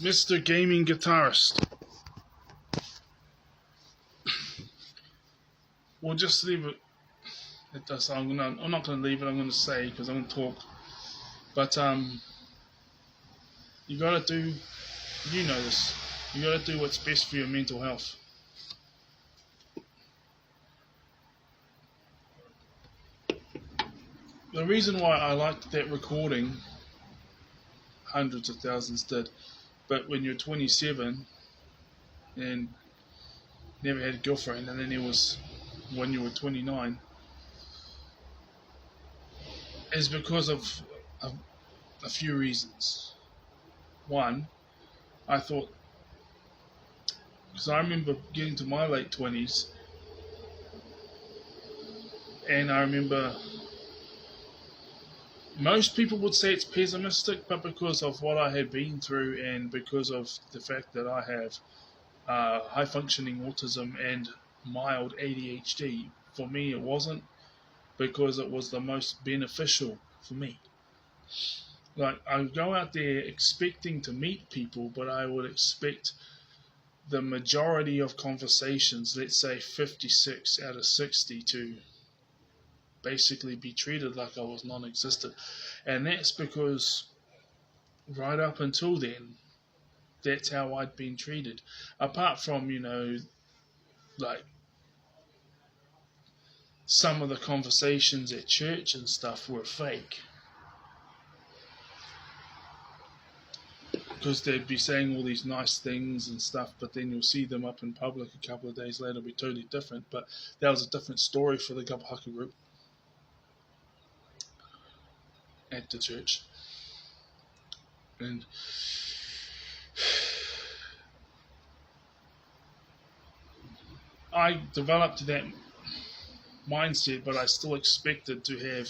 Mr. Gaming Guitarist. We'll just leave it at this. I'm not gonna leave it. I'm gonna say because I'm gonna talk. But you gotta do. You know this. You gotta do what's best for your mental health. The reason why I liked that recording, hundreds of thousands did, but when you're 27 and never had a girlfriend, and then it was when you were 29, is because of a few reasons. One, I thought, because I remember getting to my late 20s, and I remember most people would say it's pessimistic, but because of what I had been through and because of the fact that I have high functioning autism and mild ADHD, for me it wasn't, because it was the most beneficial for me. Like, I would go out there expecting to meet people, but I would expect the majority of conversations, let's say 56 out of 60, to basically be treated like I was non-existent. And that's because right up until then, that's how I'd been treated. Apart from, like some of the conversations at church and stuff were fake. Because they'd be saying all these nice things and stuff, but then you'll see them up in public a couple of days later, it'll be totally different. But that was a different story for the Gabahaka group at the church. And I developed that mindset, but I still expected to have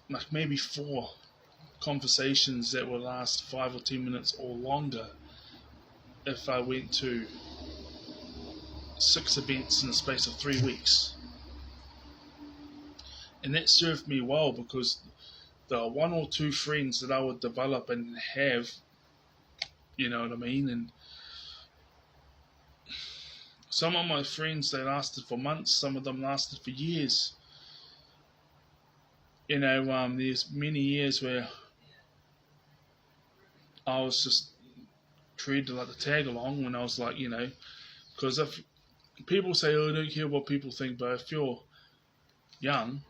like maybe 4 conversations that would last 5 or 10 minutes or longer if I went to 6 events in the space of 3 weeks. And that served me well, because the 1 or 2 friends that I would develop and have, you know what I mean? And some of my friends, they lasted for months, some of them lasted for years. There's many years where I was just treated like the tag along, when I was like, because if people say, oh, I don't care what people think, but if you're young,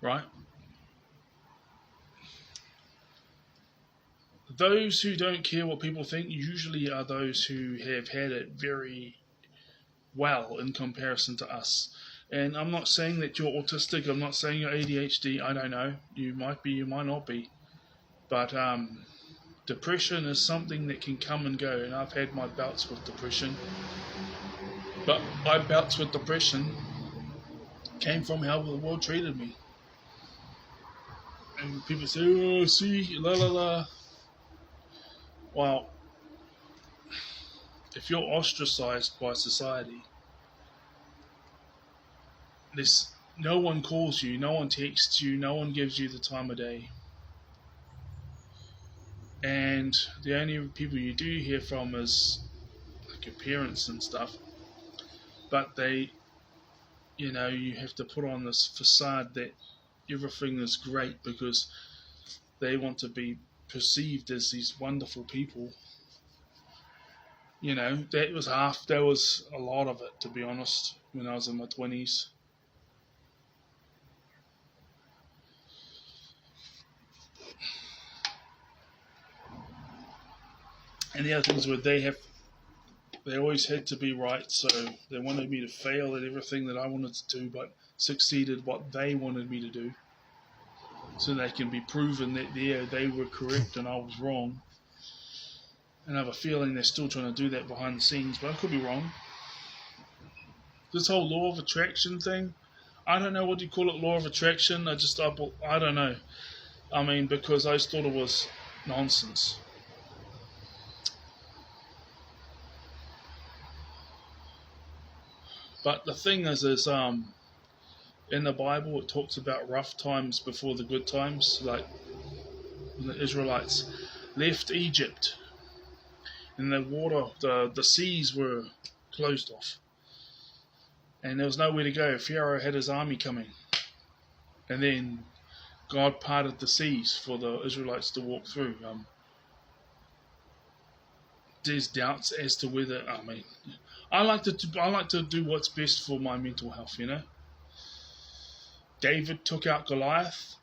right? Those who don't care what people think usually are those who have had it very well in comparison to us. And I'm not saying that you're autistic, I'm not saying you're ADHD, I don't know. You might be, you might not be. But depression is something that can come and go, and I've had my bouts with depression. But my bouts with depression came from how the world treated me. And people say, oh, see, la la la. Well, if you're ostracized by society, no one calls you, no one texts you, no one gives you the time of day. And the only people you do hear from is like your parents and stuff. But they, you have to put on this facade that everything is great, because they want to be perceived as these wonderful people. That was a lot of it, to be honest, when I was in my 20s. And the other things were they always had to be right, so they wanted me to fail at everything that I wanted to do, but succeed at what they wanted me to do, so they can be proven that they were correct and I was wrong. And I have a feeling they're still trying to do that behind the scenes, but I could be wrong. This whole law of attraction thing, I don't know what you call it, law of attraction. I don't know. Because I just thought it was nonsense. But the thing is in the Bible, it talks about rough times before the good times. Like, when the Israelites left Egypt, and the seas were closed off, and there was nowhere to go. Pharaoh had his army coming, and then God parted the seas for the Israelites to walk through. There's doubts as to whether. I like to do what's best for my mental health. David took out Goliath.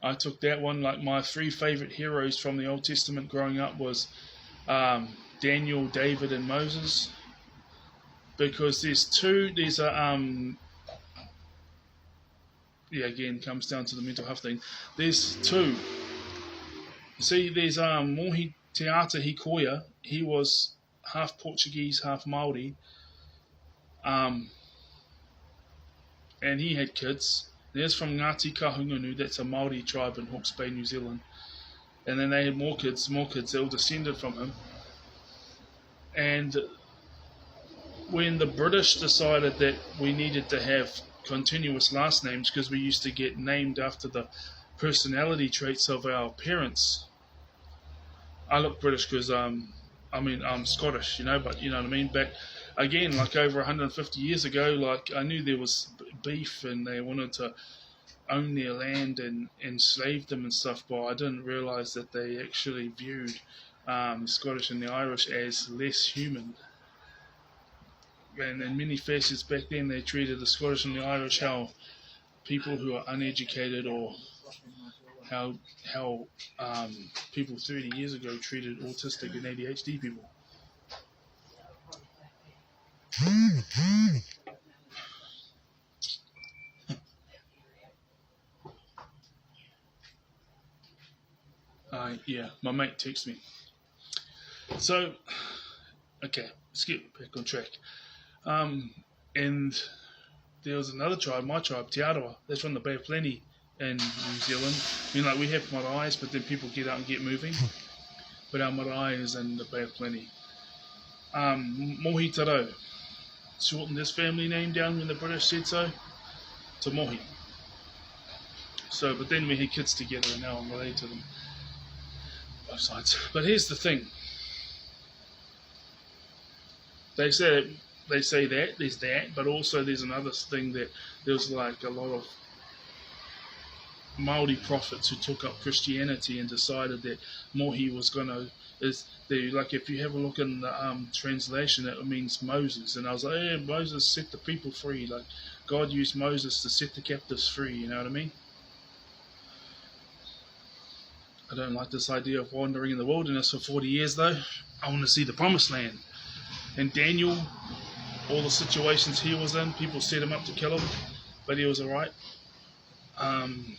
I took that one. Like, my three favorite heroes from the Old Testament growing up was Daniel, David, and Moses. Because there's again, comes down to the mental health thing. There's two. See, there's Mohi Te Ata Hikoia. He was half Portuguese, half Māori. And he had kids. There's from Ngāti Kahungunu, that's a Māori tribe in Hawke's Bay, New Zealand. And then they had more kids, they all descended from him. And when the British decided that we needed to have continuous last names, because we used to get named after the personality traits of our parents. I look British because I'm Scottish, but you know what I mean. Back again, like over 150 years ago, like I knew there was beef and they wanted to own their land and enslave them and stuff, but I didn't realise that they actually viewed the Scottish and the Irish as less human. And in many facets back then, they treated the Scottish and the Irish how people who are uneducated, or how people 30 years ago treated autistic and ADHD people. My mate texted me. So, okay, let's get back on track. And there was another tribe, my tribe, Te Arawa, that's from the Bay of Plenty in New Zealand. We have marae's, but then people get out and get moving. But our marae is in the Bay of Plenty. Mohi Tarau, shortened this family name down when the British said so, to Mohi. So, but then we had kids together, and now I'm related to them. Both sides. But here's the thing. They say that, there's that, but also there's another thing, that there's like a lot of Māori prophets who took up Christianity and decided that Mohi was like, if you have a look in the translation, it means Moses. And I was like, Moses set the people free. Like, God used Moses to set the captives free, you know what I mean? I don't like this idea of wandering in the wilderness for 40 years, though. I want to see the promised land. And Daniel, all the situations he was in, people set him up to kill him, but he was alright. And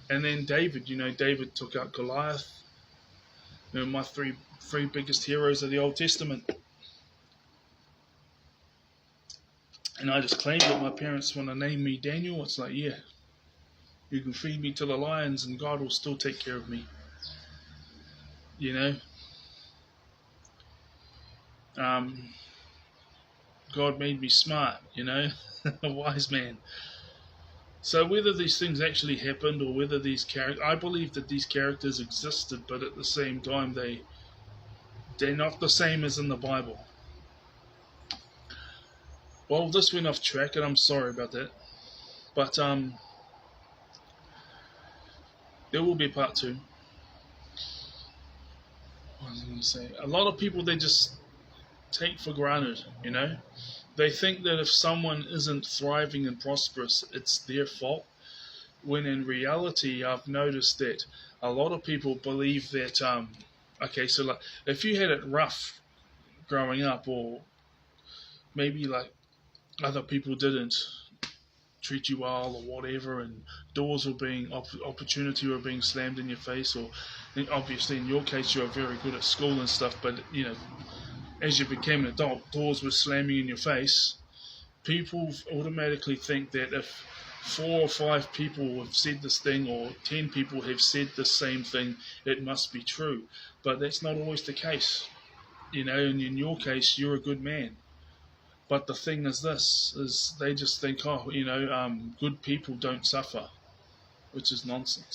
then David, David took out Goliath. My three biggest heroes of the Old Testament. And I just claimed that my parents want to name me Daniel. It's like, yeah, you can feed me to the lions and God will still take care of me. God made me smart, a wise man. So whether these things actually happened, or whether these characters, I believe that these characters existed, but at the same time they're not the same as in the Bible. Well, this went off track, and I'm sorry about that. But there will be a part 2. What was I going to say? A lot of people, they just take for granted, They think that if someone isn't thriving and prosperous, it's their fault. When in reality, I've noticed that a lot of people believe that, so like, if you had it rough growing up, or maybe like other people didn't treat you well or whatever, and doors were being, opportunity were being slammed in your face, or obviously in your case you're very good at school and stuff, but as you became an adult, doors were slamming in your face. People automatically think that if 4 or 5 people have said this thing, or 10 people have said the same thing, it must be true. But that's not always the case. And in your case, you're a good man. But the thing is this, is they just think, good people don't suffer. which is nonsense.